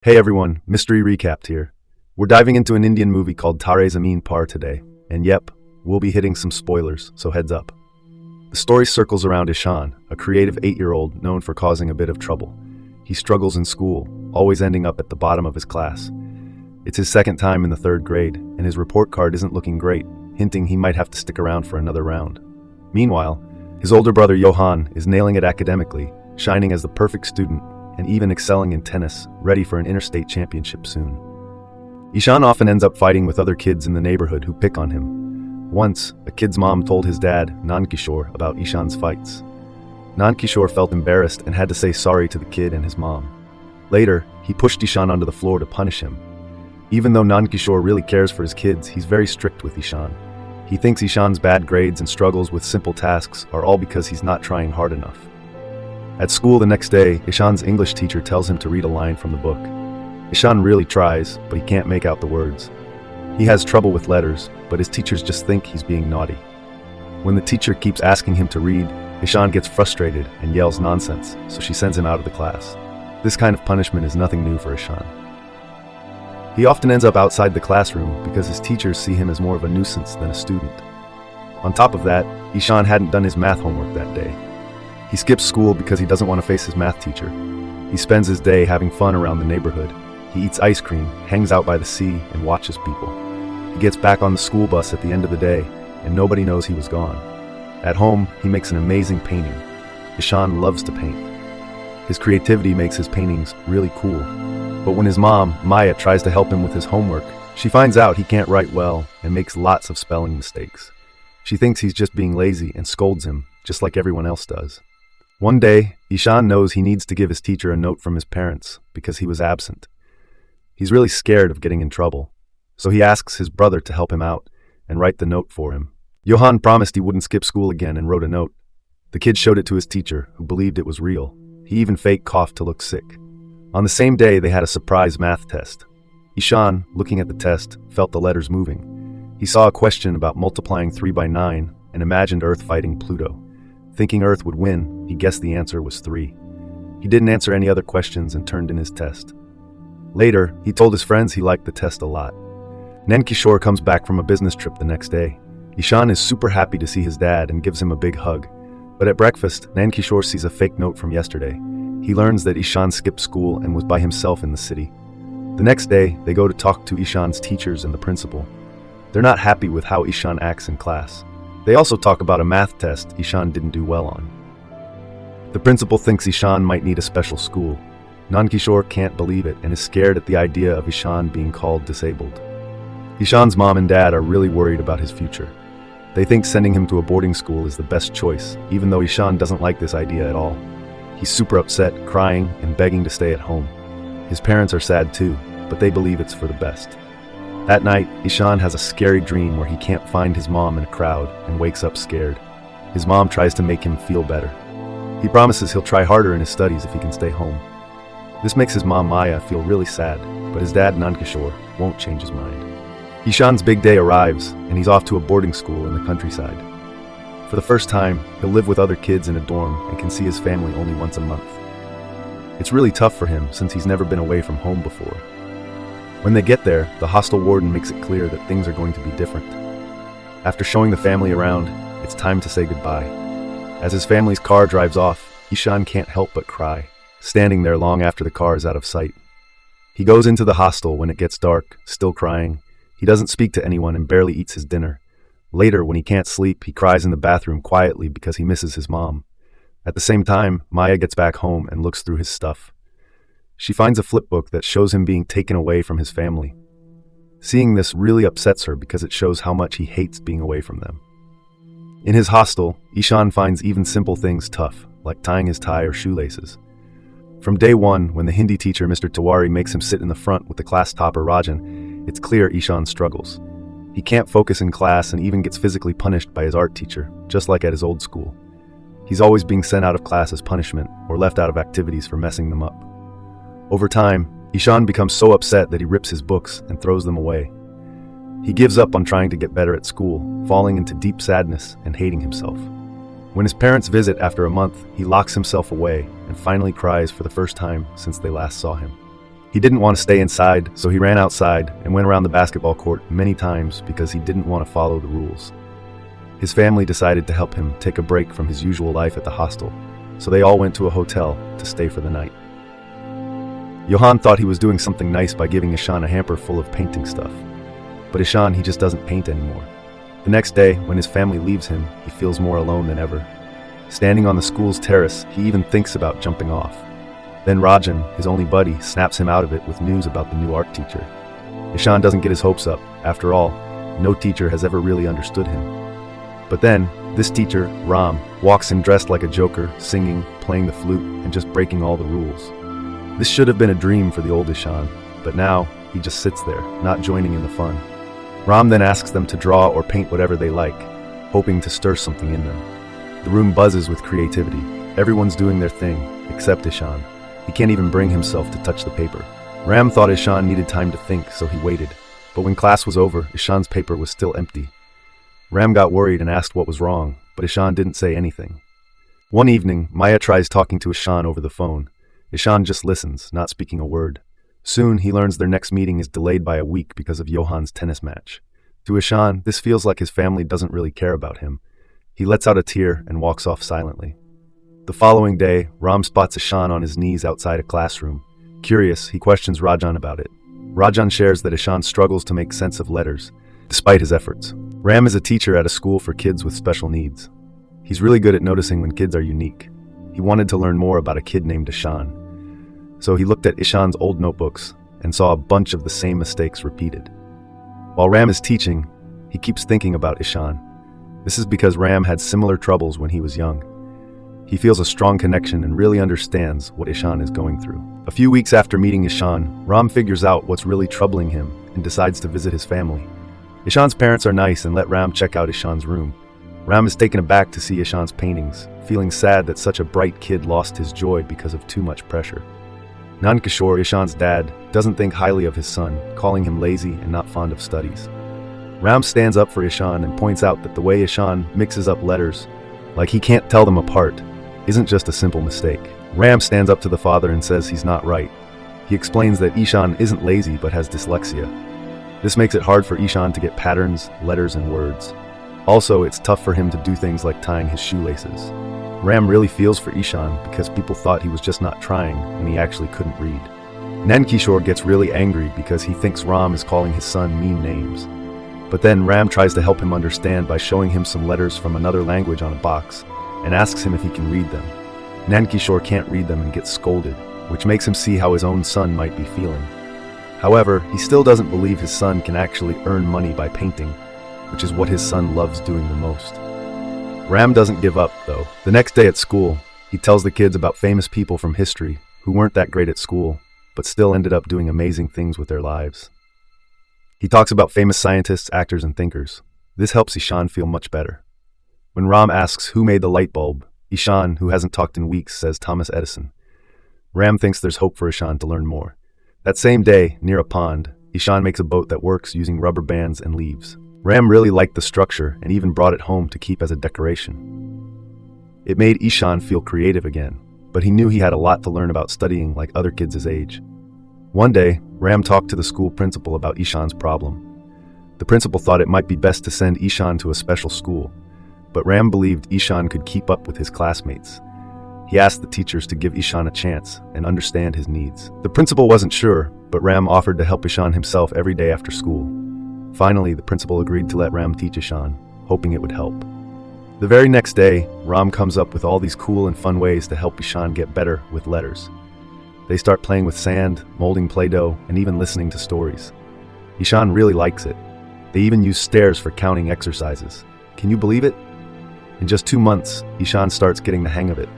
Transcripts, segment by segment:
Hey everyone, Mystery Recapped here. We're diving into an Indian movie called Tare Zameen Par today, and yep, we'll be hitting some spoilers, so heads up. The story circles around Ishan, a creative 8-year-old known for causing a bit of trouble. He struggles in school, always ending up at the bottom of his class. It's his second time in the 3rd grade, and his report card isn't looking great, hinting he might have to stick around for another round. Meanwhile, his older brother Joachim is nailing it academically, shining as the perfect student, and even excelling in tennis, ready for an interstate championship soon. Ishan often ends up fighting with other kids in the neighborhood who pick on him. Once, a kid's mom told his dad, Nankishore, about Ishan's fights. Nankishore felt embarrassed and had to say sorry to the kid and his mom. Later, he pushed Ishan onto the floor to punish him. Even though Nankishore really cares for his kids, he's very strict with Ishan. He thinks Ishan's bad grades and struggles with simple tasks are all because he's not trying hard enough. At school the next day, Ishan's English teacher tells him to read a line from the book. Ishan really tries, but he can't make out the words. He has trouble with letters, but his teachers just think he's being naughty. When the teacher keeps asking him to read, Ishan gets frustrated and yells nonsense, so she sends him out of the class. This kind of punishment is nothing new for Ishan. He often ends up outside the classroom because his teachers see him as more of a nuisance than a student. On top of that, Ishan hadn't done his math homework that day. He skips school because he doesn't want to face his math teacher. He spends his day having fun around the neighborhood. He eats ice cream, hangs out by the sea, and watches people. He gets back on the school bus at the end of the day, and nobody knows he was gone. At home, he makes an amazing painting. Ishan loves to paint. His creativity makes his paintings really cool. But when his mom, Maya, tries to help him with his homework, she finds out he can't write well and makes lots of spelling mistakes. She thinks he's just being lazy and scolds him, just like everyone else does. One day, Ishan knows he needs to give his teacher a note from his parents because he was absent. He's really scared of getting in trouble, so he asks his brother to help him out and write the note for him. Johann promised he wouldn't skip school again and wrote a note. The kid showed it to his teacher, who believed it was real. He even faked cough to look sick. On the same day, they had a surprise math test. Ishan, looking at the test, felt the letters moving. He saw a question about multiplying 3 by 9 and imagined Earth fighting Pluto. Thinking Earth would win, he guessed the answer was 3. He didn't answer any other questions and turned in his test. Later, he told his friends he liked the test a lot. Nankishore comes back from a business trip the next day. Ishan is super happy to see his dad and gives him a big hug. But at breakfast, Nankishore sees a fake note from yesterday. He learns that Ishan skipped school and was by himself in the city. The next day, they go to talk to Ishan's teachers and the principal. They're not happy with how Ishan acts in class. They also talk about a math test Ishan didn't do well on. The principal thinks Ishan might need a special school. Nankishore can't believe it and is scared at the idea of Ishan being called disabled. Ishan's mom and dad are really worried about his future. They think sending him to a boarding school is the best choice, even though Ishan doesn't like this idea at all. He's super upset, crying, and begging to stay at home. His parents are sad too, but they believe it's for the best. That night, Ishan has a scary dream where he can't find his mom in a crowd and wakes up scared. His mom tries to make him feel better. He promises he'll try harder in his studies if he can stay home. This makes his mom Maya feel really sad, but his dad Nankishore won't change his mind. Ishan's big day arrives, and he's off to a boarding school in the countryside. For the first time, he'll live with other kids in a dorm and can see his family only once a month. It's really tough for him since he's never been away from home before. When they get there, the hostel warden makes it clear that things are going to be different. After showing the family around, it's time to say goodbye. As his family's car drives off, Ishan can't help but cry, standing there long after the car is out of sight. He goes into the hostel when it gets dark, still crying. He doesn't speak to anyone and barely eats his dinner. Later, when he can't sleep, he cries in the bathroom quietly because he misses his mom. At the same time, Maya gets back home and looks through his stuff. She finds a flipbook that shows him being taken away from his family. Seeing this really upsets her because it shows how much he hates being away from them. In his hostel, Ishan finds even simple things tough, like tying his tie or shoelaces. From day one, when the Hindi teacher Mr. Tiwari makes him sit in the front with the class topper Rajan, it's clear Ishan struggles. He can't focus in class and even gets physically punished by his art teacher, just like at his old school. He's always being sent out of class as punishment or left out of activities for messing them up. Over time, Ishan becomes so upset that he rips his books and throws them away. He gives up on trying to get better at school, falling into deep sadness and hating himself. When his parents visit after a month, he locks himself away and finally cries for the first time since they last saw him. He didn't want to stay inside, so he ran outside and went around the basketball court many times because he didn't want to follow the rules. His family decided to help him take a break from his usual life at the hostel, so they all went to a hotel to stay for the night. Johann thought he was doing something nice by giving Ishan a hamper full of painting stuff. But Ishan, he just doesn't paint anymore. The next day, when his family leaves him, he feels more alone than ever. Standing on the school's terrace, he even thinks about jumping off. Then Rajan, his only buddy, snaps him out of it with news about the new art teacher. Ishan doesn't get his hopes up. After all, no teacher has ever really understood him. But then, this teacher, Ram, walks in dressed like a joker, singing, playing the flute, and just breaking all the rules. This should have been a dream for the old Ishan, but now he just sits there, not joining in the fun. Ram then asks them to draw or paint whatever they like, hoping to stir something in them. The room buzzes with creativity. Everyone's doing their thing, except Ishan. He can't even bring himself to touch the paper. Ram thought Ishan needed time to think, so he waited. But when class was over, Ishan's paper was still empty. Ram got worried and asked what was wrong, but Ishan didn't say anything. One evening, Maya tries talking to Ishan over the phone. Ishan just listens, not speaking a word. Soon, he learns their next meeting is delayed by a week because of Johann's tennis match. To Ishan, this feels like his family doesn't really care about him. He lets out a tear and walks off silently. The following day, Ram spots Ishan on his knees outside a classroom. Curious, he questions Rajan about it. Rajan shares that Ishan struggles to make sense of letters, despite his efforts. Ram is a teacher at a school for kids with special needs. He's really good at noticing when kids are unique. He wanted to learn more about a kid named Ishan. So he looked at Ishan's old notebooks and saw a bunch of the same mistakes repeated. While Ram is teaching, he keeps thinking about Ishan. This is because Ram had similar troubles when he was young. He feels a strong connection and really understands what Ishan is going through. A few weeks after meeting Ishan, Ram figures out what's really troubling him and decides to visit his family. Ishan's parents are nice and let Ram check out Ishan's room. Ram is taken aback to see Ishan's paintings, feeling sad that such a bright kid lost his joy because of too much pressure. Nankishore, Ishan's dad, doesn't think highly of his son, calling him lazy and not fond of studies. Ram stands up for Ishan and points out that the way Ishan mixes up letters, like he can't tell them apart, isn't just a simple mistake. Ram stands up to the father and says he's not right. He explains that Ishan isn't lazy but has dyslexia. This makes it hard for Ishan to get patterns, letters, and words. Also, it's tough for him to do things like tying his shoelaces. Ram really feels for Ishan because people thought he was just not trying when he actually couldn't read. Nankishore gets really angry because he thinks Ram is calling his son mean names. But then Ram tries to help him understand by showing him some letters from another language on a box and asks him if he can read them. Nankishore can't read them and gets scolded, which makes him see how his own son might be feeling. However, he still doesn't believe his son can actually earn money by painting, which is what his son loves doing the most. Ram doesn't give up, though. The next day at school, he tells the kids about famous people from history who weren't that great at school, but still ended up doing amazing things with their lives. He talks about famous scientists, actors, and thinkers. This helps Ishan feel much better. When Ram asks who made the light bulb, Ishan, who hasn't talked in weeks, says Thomas Edison. Ram thinks there's hope for Ishan to learn more. That same day, near a pond, Ishan makes a boat that works using rubber bands and leaves. Ram really liked the structure and even brought it home to keep as a decoration. It made Ishan feel creative again, but he knew he had a lot to learn about studying like other kids his age. One day, Ram talked to the school principal about Ishan's problem. The principal thought it might be best to send Ishan to a special school, but Ram believed Ishan could keep up with his classmates. He asked the teachers to give Ishan a chance and understand his needs. The principal wasn't sure, but Ram offered to help Ishan himself every day after school. Finally, the principal agreed to let Ram teach Ishan, hoping it would help. The very next day, Ram comes up with all these cool and fun ways to help Ishan get better with letters. They start playing with sand, molding Play-Doh, and even listening to stories. Ishan really likes it. They even use stairs for counting exercises. Can you believe it? In just 2 months, Ishan starts getting the hang of it.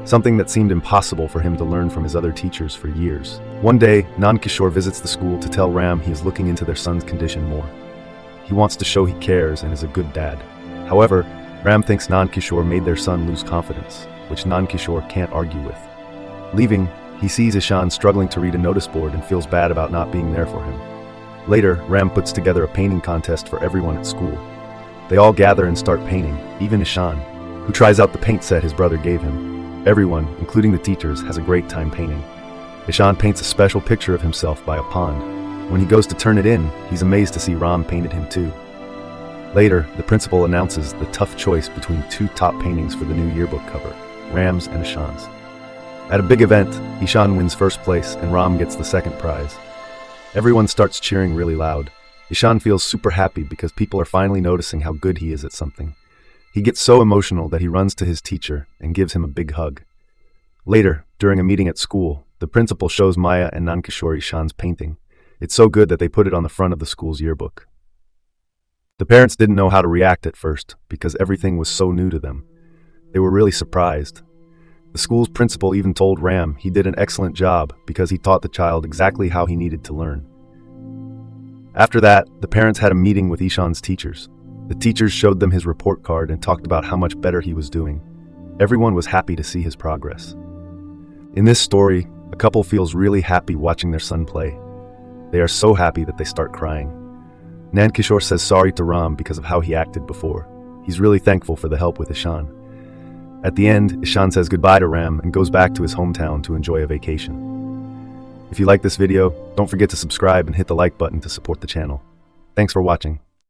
Something that seemed impossible for him to learn from his other teachers for years. One day, Nankishore visits the school to tell Ram he is looking into their son's condition more. He wants to show he cares and is a good dad. However, Ram thinks Nankishore made their son lose confidence, which Nankishore can't argue with. Leaving, he sees Ishan struggling to read a notice board and feels bad about not being there for him. Later, Ram puts together a painting contest for everyone at school. They all gather and start painting, even Ishan, who tries out the paint set his brother gave him. Everyone, including the teachers, has a great time painting. Ishan paints a special picture of himself by a pond. When he goes to turn it in, he's amazed to see Ram painted him too. Later, the principal announces the tough choice between two top paintings for the new yearbook cover, Ram's and Ishan's. At a big event, Ishan wins first place and Ram gets the second prize. Everyone starts cheering really loud. Ishan feels super happy because people are finally noticing how good he is at something. He gets so emotional that he runs to his teacher and gives him a big hug. Later, during a meeting at school, the principal shows Maya and Nankishore Ishan's painting. It's so good that they put it on the front of the school's yearbook. The parents didn't know how to react at first because everything was so new to them. They were really surprised. The school's principal even told Ram he did an excellent job because he taught the child exactly how he needed to learn. After that, the parents had a meeting with Ishan's teachers. The teachers showed them his report card and talked about how much better he was doing. Everyone was happy to see his progress. In this story, a couple feels really happy watching their son play. They are so happy that they start crying. Nankishore says sorry to Ram because of how he acted before. He's really thankful for the help with Ishan. At the end, Ishan says goodbye to Ram and goes back to his hometown to enjoy a vacation. If you like this video, don't forget to subscribe and hit the like button to support the channel. Thanks for watching.